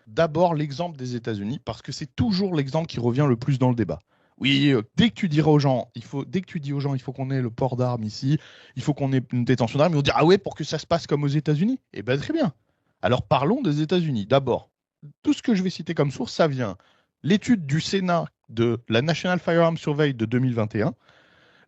d'abord l'exemple des États-Unis, parce que c'est toujours l'exemple qui revient le plus dans le débat. Oui, dès que tu diras aux gens, dès que tu dis aux gens, il faut qu'on ait le port d'armes ici, il faut qu'on ait une détention d'armes, ils vont dire, ah ouais, pour que ça se passe comme aux États-Unis. Eh bien, très bien. Alors parlons des États-Unis. D'abord, tout ce que je vais citer comme source, ça vient l'étude du Sénat de la National Firearms Survey de 2021,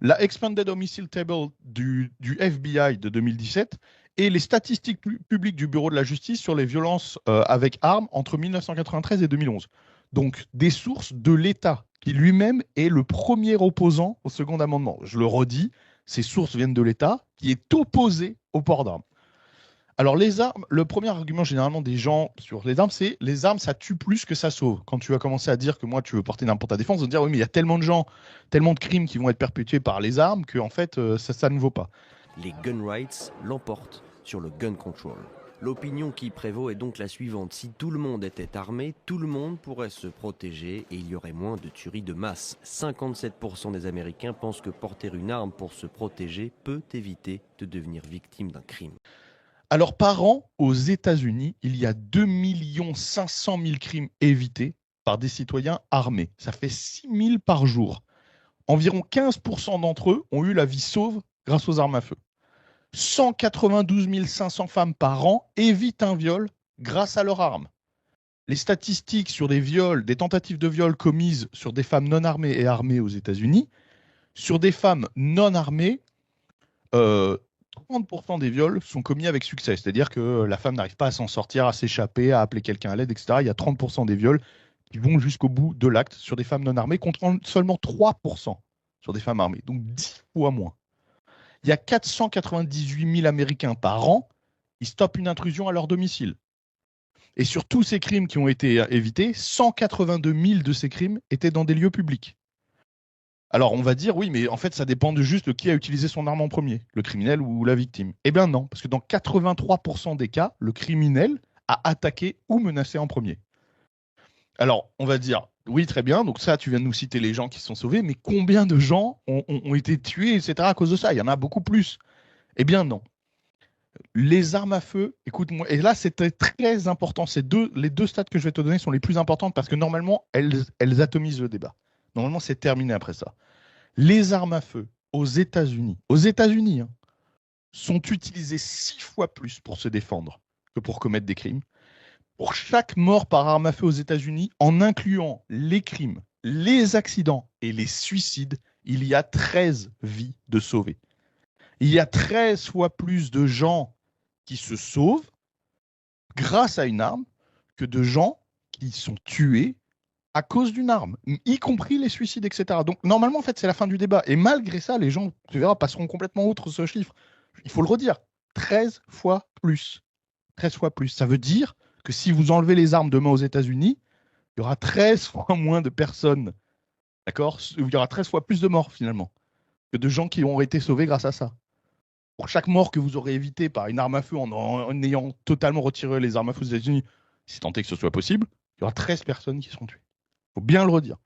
la Expanded Homicide Table du FBI de 2017 et les statistiques publiques du Bureau de la Justice sur les violences avec armes entre 1993 et 2011. Donc des sources de l'État qui lui-même est le premier opposant au second amendement. Je le redis, ces sources viennent de l'État qui est opposé au port d'armes. Alors les armes, le premier argument généralement des gens sur les armes, c'est les armes, ça tue plus que ça sauve. Quand tu vas commencer à dire que moi tu veux porter une arme pour ta défense, on va dire oui mais il y a tellement de gens, tellement de crimes qui vont être perpétués par les armes que en fait ça ne vaut pas. Les gun rights l'emportent sur le gun control. L'opinion qui prévaut est donc la suivante. Si tout le monde était armé, tout le monde pourrait se protéger et il y aurait moins de tueries de masse. 57% des Américains pensent que porter une arme pour se protéger peut éviter de devenir victime d'un crime. Alors par an, aux États-Unis, il y a 2 500 000 crimes évités par des citoyens armés. Ça fait 6 000 par jour. Environ 15% d'entre eux ont eu la vie sauve grâce aux armes à feu. 192 500 femmes par an évitent un viol grâce à leurs armes. Les statistiques sur des viols, des tentatives de viol commises sur des femmes non armées et armées aux États-Unis, sur des femmes non armées, 30% des viols sont commis avec succès. C'est-à-dire que la femme n'arrive pas à s'en sortir, à s'échapper, à appeler quelqu'un à l'aide, etc. Il y a 30% des viols qui vont jusqu'au bout de l'acte sur des femmes non armées, contre seulement 3% sur des femmes armées. Donc 10 fois moins. Il y a 498 000 Américains par an qui stoppent une intrusion à leur domicile. Et sur tous ces crimes qui ont été évités, 182 000 de ces crimes étaient dans des lieux publics. Alors on va dire, oui, mais en fait, ça dépend de juste qui a utilisé son arme en premier, le criminel ou la victime. Eh bien non, parce que dans 83% des cas, le criminel a attaqué ou menacé en premier. Alors, on va dire, oui, très bien, donc ça, tu viens de nous citer les gens qui se sont sauvés, mais combien de gens ont été tués, etc., à cause de ça? Il y en a beaucoup plus. Eh bien non. Les armes à feu, écoute-moi, et là c'était très important, les deux stats que je vais te donner sont les plus importantes parce que normalement elles atomisent le débat. Normalement c'est terminé après ça. Les armes à feu aux États-Unis hein, sont utilisées 6 fois plus pour se défendre que pour commettre des crimes. Pour chaque mort par arme à feu aux États-Unis, en incluant les crimes, les accidents et les suicides, il y a 13 vies de sauvées. Il y a 13 fois plus de gens qui se sauvent grâce à une arme que de gens qui sont tués à cause d'une arme, y compris les suicides, etc. Donc normalement, en fait, c'est la fin du débat. Et malgré ça, les gens, tu verras, passeront complètement outre ce chiffre. Il faut le redire, 13 fois plus. 13 fois plus. Ça veut dire que si vous enlevez les armes demain aux États-Unis, il y aura 13 fois moins de personnes. D'accord? Il y aura 13 fois plus de morts, finalement, que de gens qui ont été sauvés grâce à ça. Pour chaque mort que vous aurez évité par une arme à feu en ayant totalement retiré les armes à feu aux États-Unis, si tant est que ce soit possible, il y aura 13 personnes qui seront tuées. Il faut bien le redire.